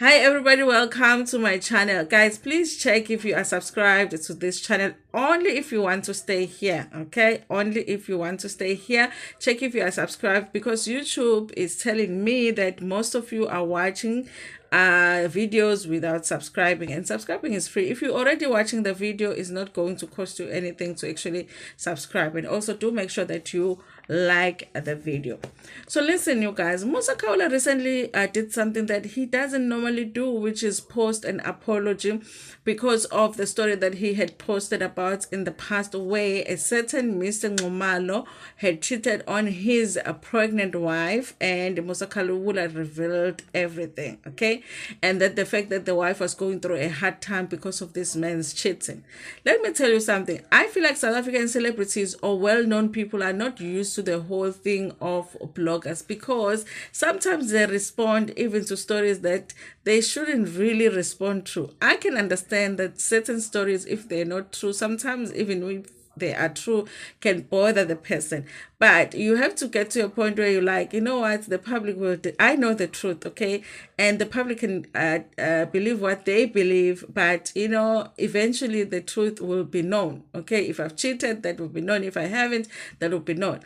Hi everybody, welcome to my channel. Guys, please check if you are subscribed to this channel. Only if you want to stay here, okay? Only if you want to stay here. Check if you are subscribed because YouTube is telling me that most of you are watching videos without subscribing, and subscribing is free. If you're already watching the video, it's not going to cost you anything to actually subscribe. And also do make sure that you like the video. So listen, you guys, Musa Kaula recently did something that he doesn't normally do, which is post an apology because of the story that he had posted about in the past, where a certain Mr. Ngumalo had cheated on his pregnant wife, and Musa Khawula revealed everything, okay? And that the fact that the wife was going through a hard time because of this man's cheating. Let me tell you something. I feel like South African celebrities or well-known people are not used to the whole thing of bloggers, because sometimes they respond even to stories that they shouldn't really respond to. I can understand that certain stories, if they're not true, sometimes even if they are true, can bother the person. But you have to get to a point where you're like, you know what, the public will, I know the truth, okay? And the public can believe what they believe, but, you know, eventually the truth will be known, okay? If I've cheated, that will be known. If I haven't, that will be known.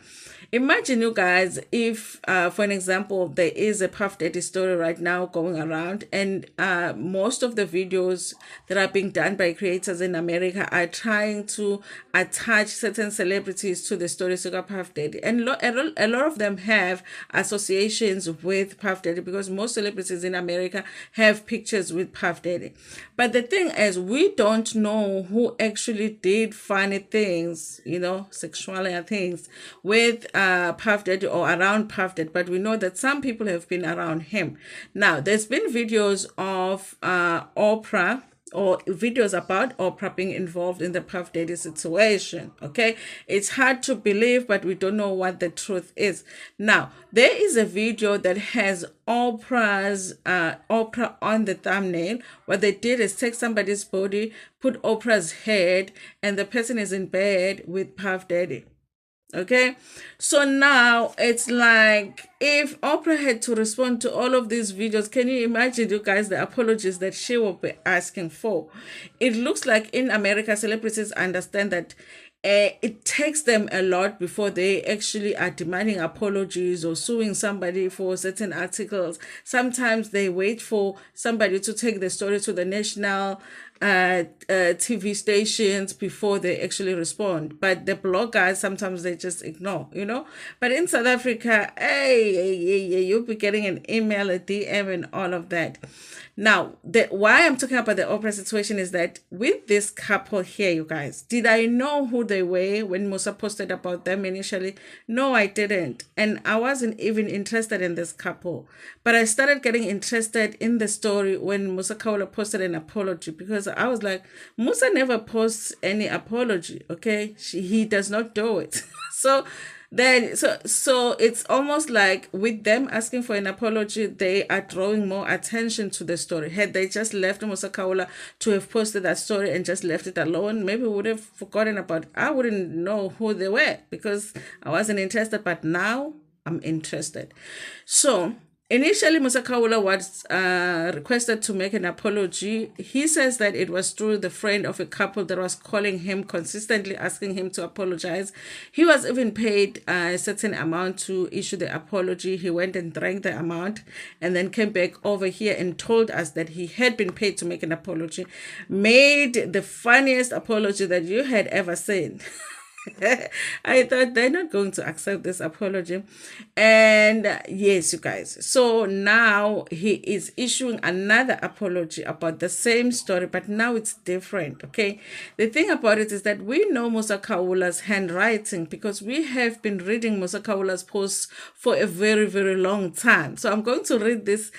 Imagine, you guys, if, for an example, there is a Puff Daddy story right now going around, and most of the videos that are being done by creators in America are trying to attach certain celebrities to the stories of Puff Daddy. And a lot of them have associations with Puff Daddy because most celebrities in America have pictures with Puff Daddy. But the thing is, we don't know who actually did funny things, you know, sexual things with Puff Daddy or around Puff Daddy, but we know that some people have been around him. Now, there's been videos of Oprah, or videos about Oprah being involved in the Puff Daddy situation. Okay, it's hard to believe, but we don't know what the truth is. Now, there is a video that has Oprah on the thumbnail. What they did is take somebody's body, put Oprah's head, and the person is in bed with Puff Daddy. Okay, so now it's like if Oprah had to respond to all of these videos, can you imagine, you guys, the apologies that she will be asking for? It looks like in America, celebrities understand that it takes them a lot before they actually are demanding apologies or suing somebody for certain articles. Sometimes they wait for somebody to take the story to the national TV stations before they actually respond. But the bloggers, sometimes they just ignore, you know. But in South Africa, hey, you'll be getting an email, a DM, and all of that. Now, why I'm talking about the Oprah situation is that with this couple here, you guys, did I know who they were when Musa posted about them initially? No, I didn't. And I wasn't even interested in this couple. But I started getting interested in the story when Musa Kaula posted an apology, because I was like, Musa never posts any apology, okay? He does not do it. So it's almost like with them asking for an apology, they are drawing more attention to the story. Had they just left Musa Kaula to have posted that story and just left it alone, maybe we would have forgotten about it. I wouldn't know who they were because I wasn't interested, but now I'm interested. So initially, Musa Khawula was requested to make an apology. He says that it was through the friend of a couple that was calling him consistently, asking him to apologize. He was even paid a certain amount to issue the apology. He went and drank the amount and then came back over here and told us that he had been paid to make an apology. Made the funniest apology that you had ever seen. I thought they're not going to accept this apology. And yes, you guys. So now he is issuing another apology about the same story, but now it's different. Okay. The thing about it is that we know Musa Khawula's handwriting because we have been reading Musa Khawula's posts for a very, very long time. So I'm going to read this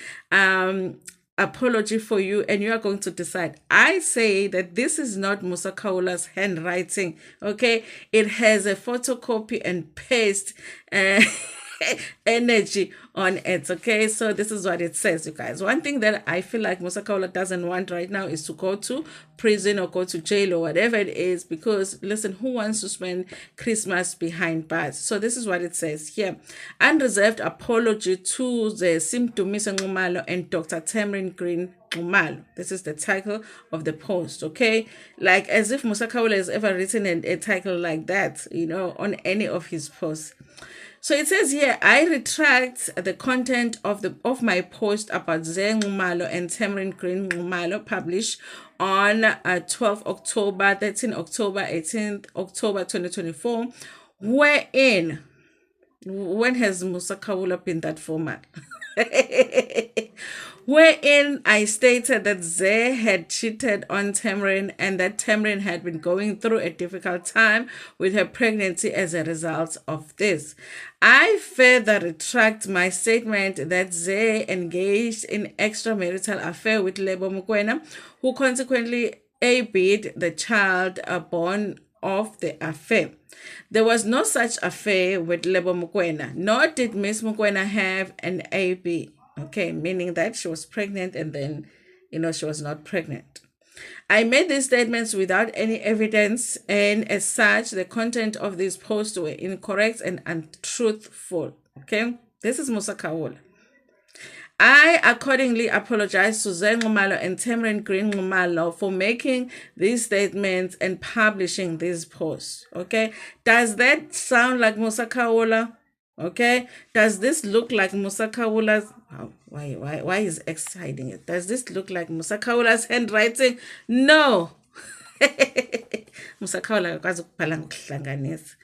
apology for you, and you are going to decide. I say that this is not Musa Kaula's handwriting, okay? It has a photocopy and paste energy on it. Okay, so this is what it says, you guys. One thing that I feel like Musa Kaula doesn't want right now is to go to prison or go to jail or whatever it is, because listen, who wants to spend Christmas behind bars? So this is what it says here. Unreserved apology to the Simdumise Nxumalo and Dr. Tamrin Green Nxumalo. This is the title of the post, okay? Like as if Musa Kaula has ever written a title like that, you know, on any of his posts. So it says here, I retract the content of my post about Zen Nxumalo and Tamrin Green Nxumalo published on 12 October, 13 October, 18th October 2024, wherein, when has Musa Khawula been that formal? Wherein I stated that Zay had cheated on Tamrin and that Tamrin had been going through a difficult time with her pregnancy as a result of this. I further retract my statement that Zay engaged in extramarital affair with Lebo Mokoena, who consequently AB'd the child born of the affair. There was no such affair with Lebo Mokoena, nor did Miss Mokoena have an AB. Okay, meaning that she was pregnant and then, you know, she was not pregnant. I made these statements without any evidence, and as such, the content of these posts were incorrect and untruthful. Okay, this is Musa Kaula. I accordingly apologize to Zen Nxumalo and Tamrin Green Nxumalo for making these statements and publishing these posts. Okay, does that sound like Musa Kaula? Okay, does this look like Musa Kaula's? Oh, why is X hiding it? Does this look like Musa Kaula's handwriting? No. Musa Kaula akwazi ukubhala ngokuhlanganisa.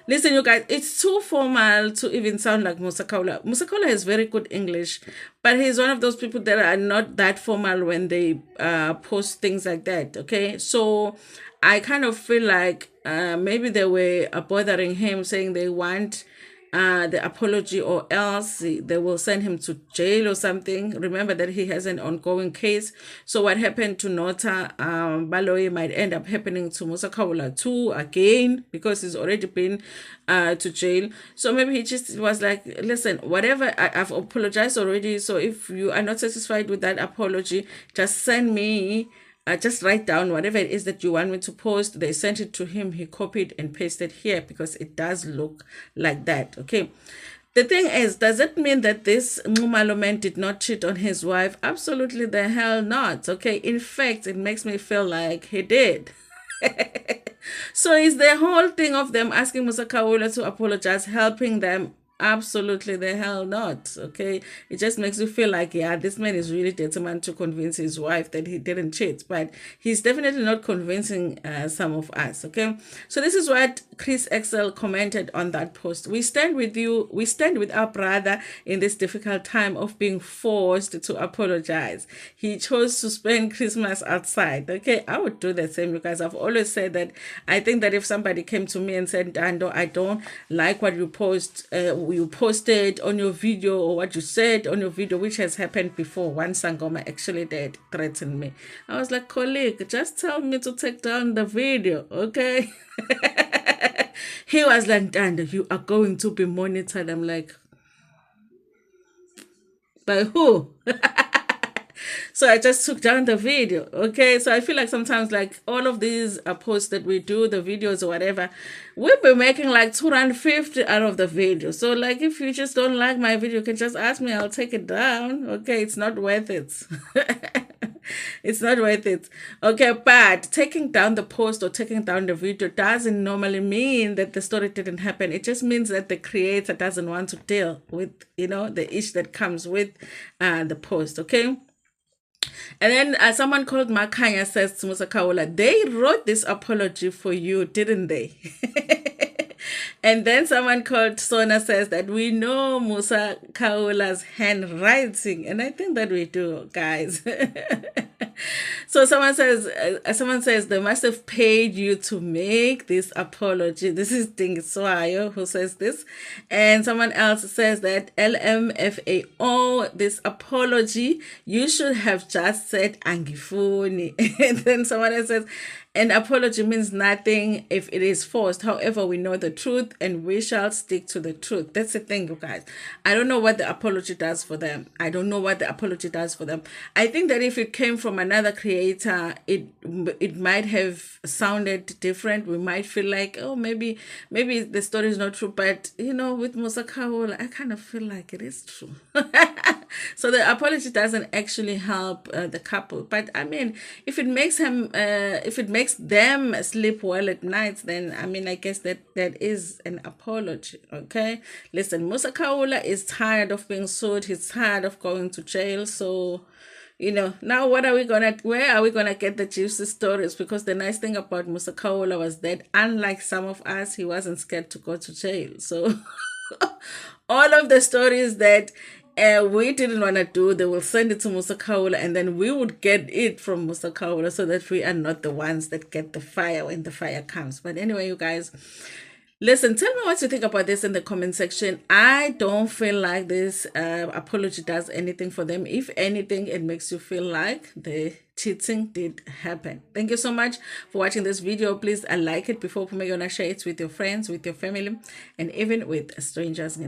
Listen, you guys, it's too formal to even sound like Musa Kaula. Musa Kaula has very good English, but he's one of those people that are not that formal when they post things like that. Okay, so I kind of feel like maybe they were bothering him, saying they want the apology, or else they will send him to jail or something. Remember that he has an ongoing case. So what happened to Nota Baloyi might end up happening to Musa Khawula too, again, because he's already been to jail. So maybe he just was like, listen, whatever, I've apologized already. So if you are not satisfied with that apology, just send me just write down whatever it is that you want me to post. They sent it to him. He copied and pasted here because it does look like that. Okay. The thing is, does it mean that this Nxumalo man did not cheat on his wife? Absolutely the hell not. Okay. In fact, it makes me feel like he did. So is the whole thing of them asking Musa Khawula to apologize helping them? Absolutely the hell not. Okay, it just makes you feel like, yeah, this man is really determined to convince his wife that he didn't cheat, but he's definitely not convincing some of us. Okay, so this is what Chris XL commented on that post. We stand with you, we stand with our brother in this difficult time of being forced to apologize. He chose to spend Christmas outside. Okay, I would do the same, because I've always said that I think that if somebody came to me and said, Dando, I don't like what you you posted on your video, or what you said on your video, which has happened before. One Sangoma actually did threaten me. I was like, colleague, just tell me to take down the video, okay? He was like, Dando, you are going to be monitored. I'm like, by who? So I just took down the video. Okay, so I feel like sometimes, like, all of these posts that we do, the videos or whatever, we'll be making like 250 out of the video. So like, if you just don't like my video, you can just ask me, I'll take it down. Okay, it's not worth it. It's not worth it. Okay, but taking down the post or taking down the video doesn't normally mean that the story didn't happen. It just means that the creator doesn't want to deal with, you know, the issue that comes with the post. Okay. And then someone called Makanya says to Musa Kaula, they wrote this apology for you, didn't they? And then someone called Sona says that we know Musa Kaula's handwriting. And I think that we do, guys. So someone says they must have paid you to make this apology. This is Dingiswayo who says this. And someone else says that LMFAO, this apology, you should have just said Angifuni. And then someone else says, An apology means nothing if it is forced. However, we know the truth and we shall stick to the truth. That's the thing, you guys. I don't know what the apology does for them. I don't know what the apology does for them. I think that if it came from another creator, it might have sounded different. We might feel like, oh, maybe the story is not true. But with Musa Khawula, I kind of feel like it is true. So the apology doesn't actually help the couple. But I mean, if it makes them sleep well at night, then I mean, I guess that is an apology. Okay, listen, Musa Kaula is tired of being sued. He's tired of going to jail. So now where are we gonna get the juicy stories? Because the nice thing about Musa Kaula was that, unlike some of us, he wasn't scared to go to jail. So all of the stories that we didn't want to do, they will send it to Musa Kaula, and then we would get it from Musa Kaula, so that we are not the ones that get the fire when the fire comes. But anyway, you guys, listen, tell me what you think about this in the comment section. I don't feel like this apology does anything for them. If anything, it makes you feel like the cheating did happen. Thank you so much for watching this video. Please like it before you share it with your friends, with your family, and even with strangers.